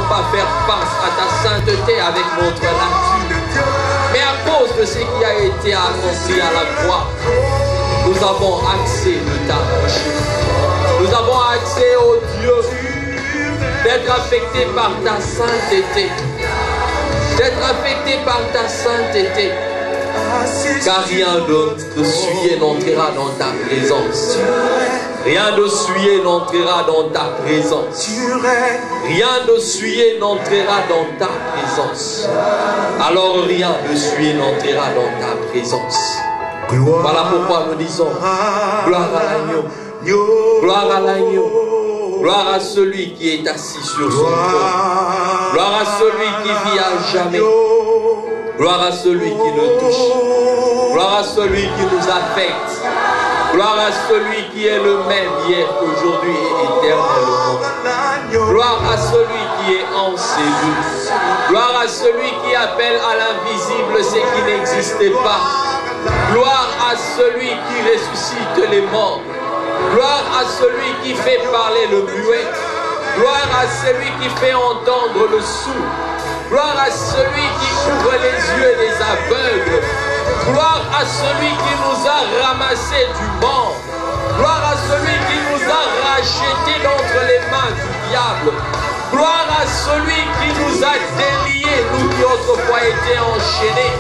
pas faire face à ta sainteté avec notre nature. Mais à cause de ce qui a été accompli à la croix, nous avons accès de t'approcher. Nous avons accès au Dieu d'être affecté par ta sainteté. D'être affecté par ta sainteté. Car rien de souillé n'entrera dans ta présence. Rien de souillé n'entrera dans ta présence. Rien de souillé n'entrera dans ta présence. Alors rien de souillé n'entrera dans ta présence. Voilà pourquoi nous disons gloire à l'agneau. Gloire à l'agneau. Gloire à celui qui est assis sur son trône. Gloire à celui qui vit à jamais. Gloire à celui qui nous touche. Gloire à celui qui nous affecte. Gloire à celui qui est le même hier, aujourd'hui et éternellement. Gloire à celui qui est en cellule. Gloire à celui qui appelle à l'invisible ce qui n'existait pas. Gloire à celui qui ressuscite les morts. Gloire à celui qui fait parler le muet. Gloire à celui qui fait entendre le sourd. Gloire à celui qui ouvre les yeux des aveugles. Gloire à celui qui nous a ramassés du monde. Gloire à celui qui nous a rachetés d'entre les mains du diable. Gloire à celui qui nous a déliés, nous qui autrefois étions enchaînés.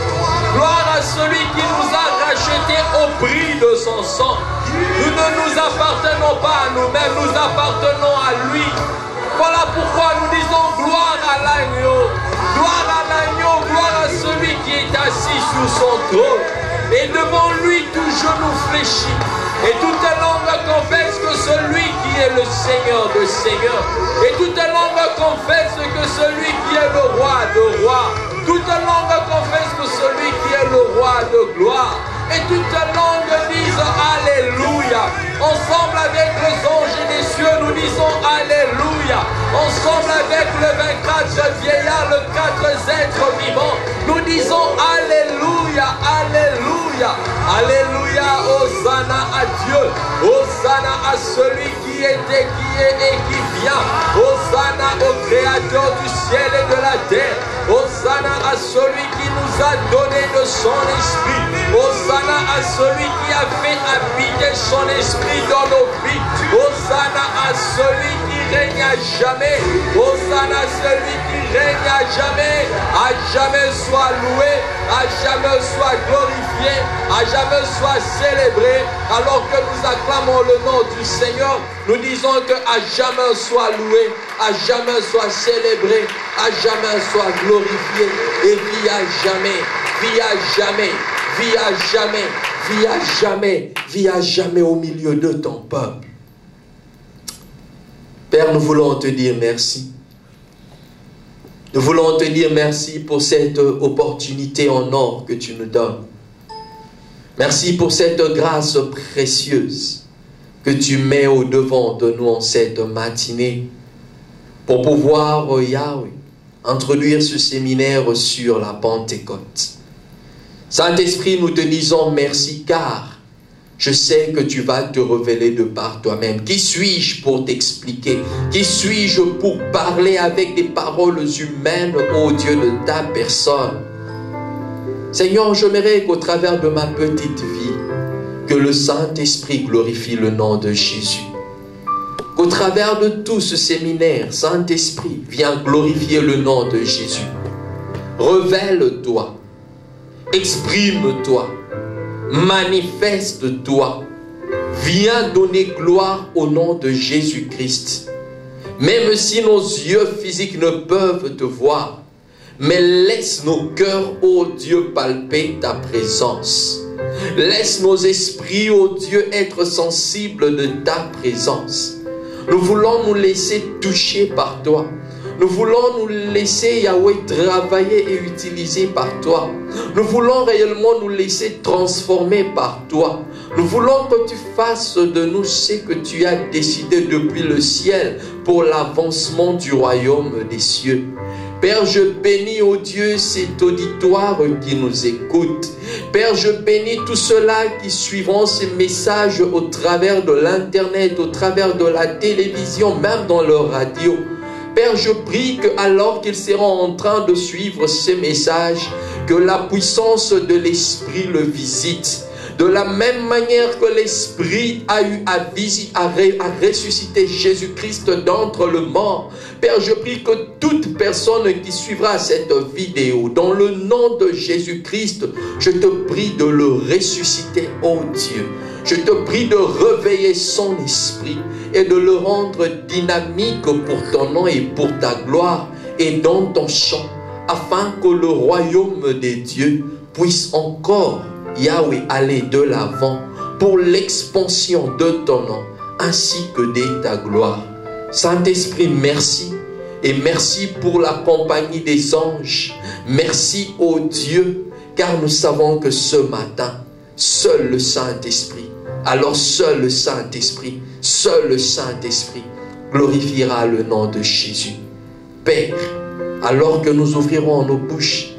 Gloire à celui qui nous a rachetés au prix de son sang. Nous ne nous appartenons pas à nous-mêmes, nous appartenons à lui. Voilà pourquoi nous disons gloire à l'agneau. Gloire à l'agneau, gloire à celui qui est assis sur son trône. Et devant lui, tout genou fléchit. Et toute langue confesse que celui qui est le Seigneur de Seigneurs. Et toute langue confesse que celui qui est le roi de rois. Toute langue confesse que celui qui est le roi de gloire. Et toute langue dise Alléluia. Ensemble avec les anges des cieux, nous disons Alléluia. Ensemble avec le 24 vieillards, les 4 êtres vivants, nous disons Alléluia, Alléluia, Alléluia. Hosanna à Dieu. Hosanna à celui qui était, qui est et qui vient. Hosanna au Créateur du ciel et de la terre. Hosanna à celui qui nous a donné de son esprit. Hosanna à celui qui a fait habiter son esprit dans nos vies. Hosanna à celui qui règne à jamais. Hosanna à celui qui règne à jamais. À jamais soit loué, à jamais soit glorifié, à jamais soit célébré. Alors que nous acclamons le nom du Seigneur, nous disons que à jamais soit loué, à jamais soit célébré, à jamais soit glorifié et vie à jamais, vie à jamais, vie à jamais, vie à jamais, vie à jamais au milieu de ton peuple. Père, nous voulons te dire merci. Nous voulons te dire merci pour cette opportunité en or que tu nous donnes. Merci pour cette grâce précieuse que tu mets au devant de nous en cette matinée pour pouvoir, Yahweh, introduire ce séminaire sur la Pentecôte. Saint-Esprit, nous te disons merci car je sais que tu vas te révéler de par toi-même. Qui suis-je pour t'expliquer? Qui suis-je pour parler avec des paroles humaines, ô Dieu, de ta personne? Seigneur, j'aimerais qu'au travers de ma petite vie, que le Saint-Esprit glorifie le nom de Jésus. Qu'au travers de tout ce séminaire, Saint-Esprit, viens glorifier le nom de Jésus. Révèle-toi, exprime-toi, manifeste-toi, viens donner gloire au nom de Jésus-Christ. Même si nos yeux physiques ne peuvent te voir, mais laisse nos cœurs, ô Dieu, palper ta présence. Laisse nos esprits, ô Dieu, être sensibles de ta présence. Nous voulons nous laisser toucher par toi. Nous voulons nous laisser, Yahweh, travailler et utiliser par toi. Nous voulons réellement nous laisser transformer par toi. Nous voulons que tu fasses de nous ce que tu as décidé depuis le ciel pour l'avancement du royaume des cieux. Père, je bénis, ô Dieu, cet auditoire qui nous écoute. Père, je bénis tous ceux-là qui suivront ces messages au travers de l'Internet, au travers de la télévision, même dans leur radio. Père, je prie que alors qu'ils seront en train de suivre ces messages, que la puissance de l'Esprit le visite. De la même manière que l'Esprit a eu à ressusciter Jésus-Christ d'entre les morts. Père, je prie que toute personne qui suivra cette vidéo, dans le nom de Jésus-Christ, je te prie de le ressusciter, ô Dieu. Je te prie de réveiller son esprit et de le rendre dynamique pour ton nom et pour ta gloire et dans ton champ, afin que le royaume des dieux puisse encore, Yahweh, aller de l'avant pour l'expansion de ton nom ainsi que de ta gloire. Saint-Esprit, merci. Et merci pour la compagnie des anges. Merci, ô Dieu, car nous savons que ce matin, seul le Saint-Esprit, alors seul le Saint-Esprit glorifiera le nom de Jésus. Père, alors que nous ouvrirons nos bouches,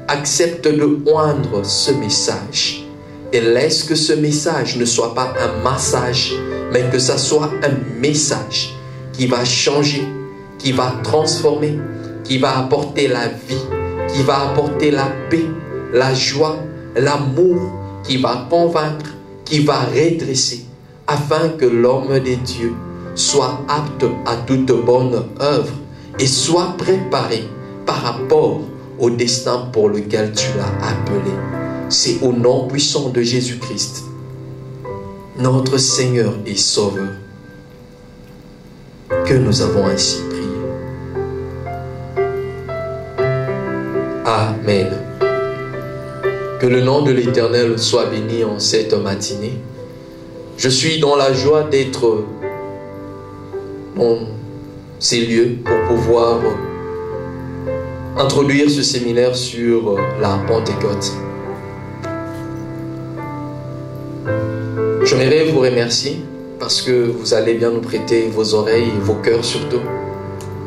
accepte de oindre ce message et laisse que ce message ne soit pas un massage, mais que ça soit un message qui va changer, qui va transformer, qui va apporter la vie, qui va apporter la paix, la joie, l'amour, qui va convaincre, qui va redresser, afin que l'homme de Dieu soit apte à toute bonne œuvre et soit préparé par rapport au destin pour lequel tu l'as appelé. C'est au nom puissant de Jésus-Christ, notre Seigneur et Sauveur, que nous avons ainsi prié. Amen. Que le nom de l'Éternel soit béni en cette matinée. Je suis dans la joie d'être dans ces lieux pour pouvoir introduire ce séminaire sur la Pentecôte. J'aimerais vous remercier parce que vous allez bien nous prêter vos oreilles et vos cœurs surtout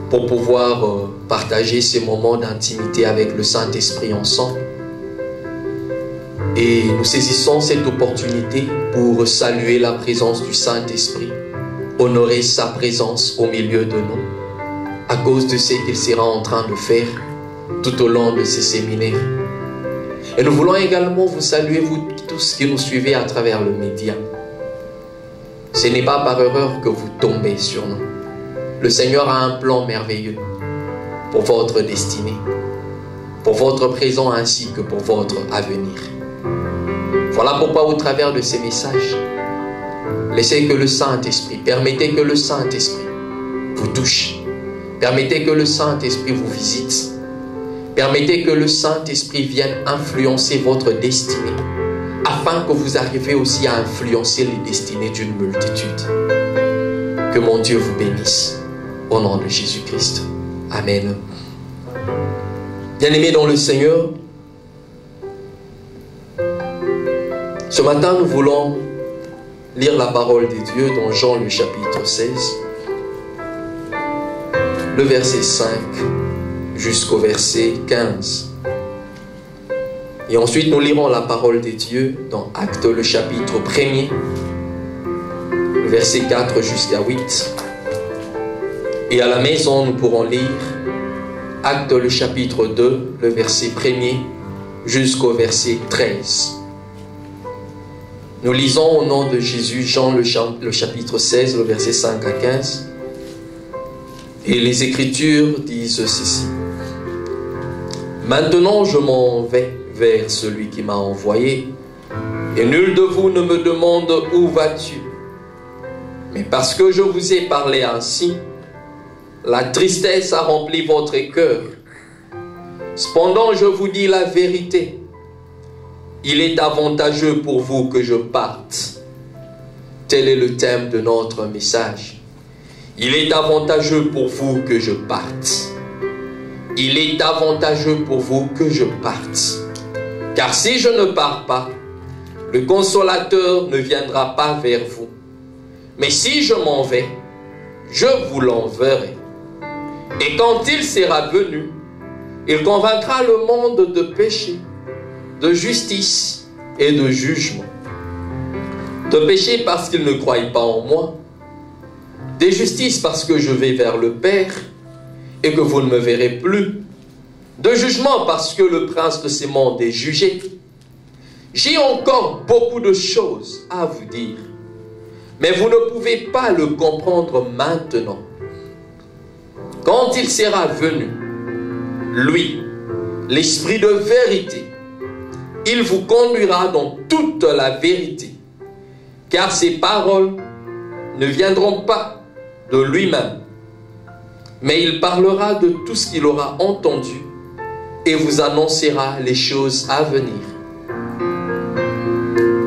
pour pouvoir partager ces moments d'intimité avec le Saint-Esprit ensemble. Et nous saisissons cette opportunité pour saluer la présence du Saint-Esprit, honorer sa présence au milieu de nous, à cause de ce qu'il sera en train de faire tout au long de ces séminaires. Et nous voulons également vous saluer, vous tous qui nous suivez à travers le média. Ce n'est pas par erreur que vous tombez sur nous. Le Seigneur a un plan merveilleux pour votre destinée, pour votre présent ainsi que pour votre avenir. Voilà pourquoi au travers de ces messages, laissez que le Saint-Esprit, permettez que le Saint-Esprit vous touche, permettez que le Saint-Esprit vous visite, permettez que le Saint-Esprit vienne influencer votre destinée, afin que vous arriviez aussi à influencer les destinées d'une multitude. Que mon Dieu vous bénisse, au nom de Jésus-Christ. Amen. Bien-aimés dans le Seigneur, ce matin nous voulons lire la parole de Dieu dans Jean le chapitre 16, le verset 5 jusqu'au verset 15. Et ensuite nous lirons la parole de Dieu dans Actes le chapitre 1er, le verset 4 jusqu'à 8. Et à la maison nous pourrons lire Actes le chapitre 2, le verset 1er jusqu'au verset 13. Nous lisons au nom de Jésus, Jean le chapitre 16, le verset 5 à 15. Et les Écritures disent ceci. Maintenant je m'en vais vers celui qui m'a envoyé, et nul de vous ne me demande où vas-tu. Mais parce que je vous ai parlé ainsi, la tristesse a rempli votre cœur. Cependant je vous dis la vérité. Il est avantageux pour vous que je parte. Tel est le thème de notre message. Il est avantageux pour vous que je parte. Il est avantageux pour vous que je parte. Car si je ne pars pas, le consolateur ne viendra pas vers vous. Mais si je m'en vais, je vous l'enverrai. Et quand il sera venu, il convaincra le monde de péché, de justice et de jugement. De péché parce qu'il ne croit pas en moi, de justice parce que je vais vers le Père, et que vous ne me verrez plus, de jugement parce que le prince de ce monde est jugé. J'ai encore beaucoup de choses à vous dire, mais vous ne pouvez pas le comprendre maintenant. Quand il sera venu, lui, l'Esprit de vérité, il vous conduira dans toute la vérité, car ses paroles ne viendront pas de lui-même, mais il parlera de tout ce qu'il aura entendu et vous annoncera les choses à venir.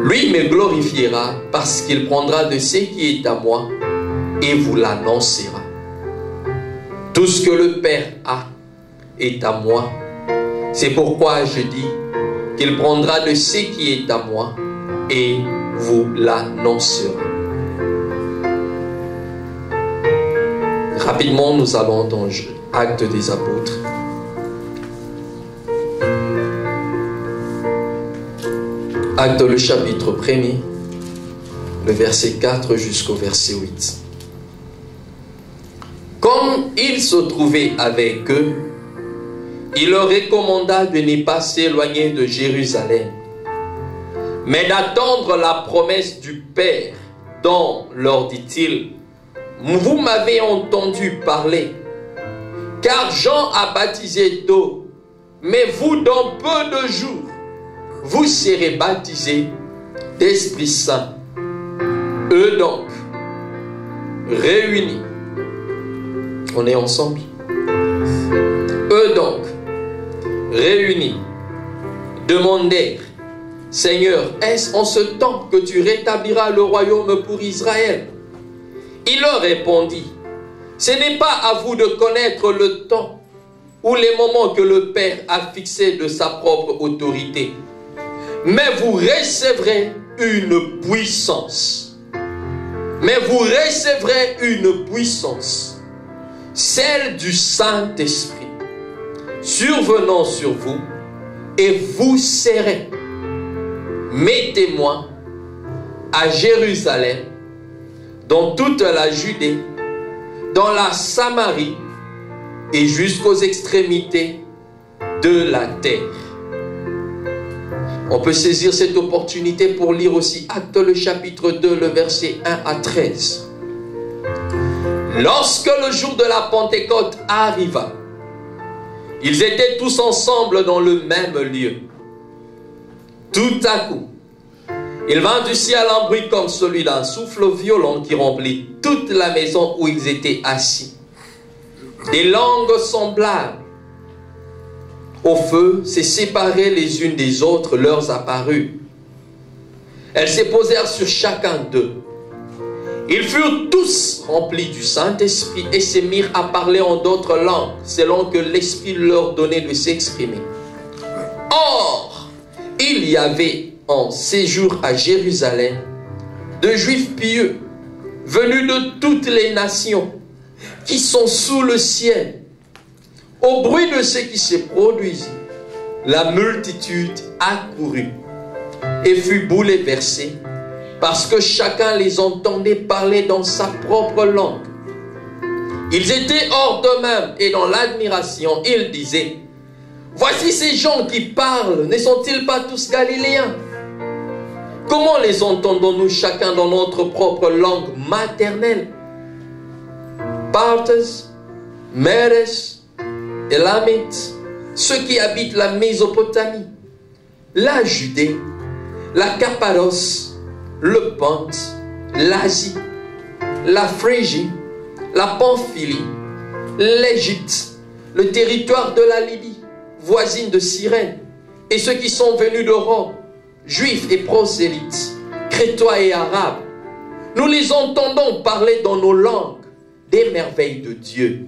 Lui me glorifiera parce qu'il prendra de ce qui est à moi et vous l'annoncera. Tout ce que le Père a est à moi. C'est pourquoi je dis qu'il prendra de ce qui est à moi et vous l'annoncera. Rapidement, nous allons dans Actes des Apôtres. Actes le chapitre 1er, le verset 4 jusqu'au verset 8. Comme il se trouvait avec eux, il leur recommanda de ne pas s'éloigner de Jérusalem, mais d'attendre la promesse du Père, dont, leur dit-il, vous m'avez entendu parler, car Jean a baptisé d'eau, mais vous, dans peu de jours, vous serez baptisés d'Esprit Saint. Eux donc, réunis, on est ensemble. Eux donc, réunis, demandèrent, Seigneur, est-ce en ce temps que tu rétabliras le royaume pour Israël? Il leur répondit, ce n'est pas à vous de connaître le temps ou les moments que le Père a fixés de sa propre autorité, mais vous recevrez une puissance. Mais vous recevrez une puissance, celle du Saint-Esprit, survenant sur vous, et vous serez mes témoins à Jérusalem, dans toute la Judée, dans la Samarie et jusqu'aux extrémités de la terre. On peut saisir cette opportunité pour lire aussi Actes le chapitre 2, le verset 1 à 13. Lorsque le jour de la Pentecôte arriva, ils étaient tous ensemble dans le même lieu. Tout à coup, il vint du ciel un bruit comme celui d'un souffle violent qui remplit toute la maison où ils étaient assis. Des langues semblables au feu se séparaient les unes des autres, leur apparut. Elles se posèrent sur chacun d'eux. Ils furent tous remplis du Saint-Esprit et se mirent à parler en d'autres langues, selon que l'Esprit leur donnait de s'exprimer. Or, il y avait en séjour à Jérusalem de Juifs pieux, venus de toutes les nations, qui sont sous le ciel. Au bruit de ce qui se produisit, la multitude accourut et fut bouleversée, parce que chacun les entendait parler dans sa propre langue. Ils étaient hors d'eux-mêmes et dans l'admiration, ils disaient, voici ces gens qui parlent, ne sont-ils pas tous galiléens? Comment les entendons-nous chacun dans notre propre langue maternelle? Parthes, Mères, Élamites, ceux qui habitent la Mésopotamie, la Judée, la Cappadoce, le Ponte, l'Asie, la Phrygie, la Pamphylie, l'Égypte, le territoire de la Libye, voisine de Cyrène, et ceux qui sont venus de Rome, juifs et prosélytes, crétois et arabes. Nous les entendons parler dans nos langues des merveilles de Dieu.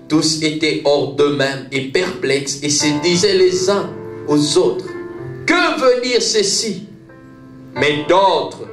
Tous étaient hors d'eux-mêmes et perplexes et se disaient les uns aux autres, que veut dire ceci? Mais d'autres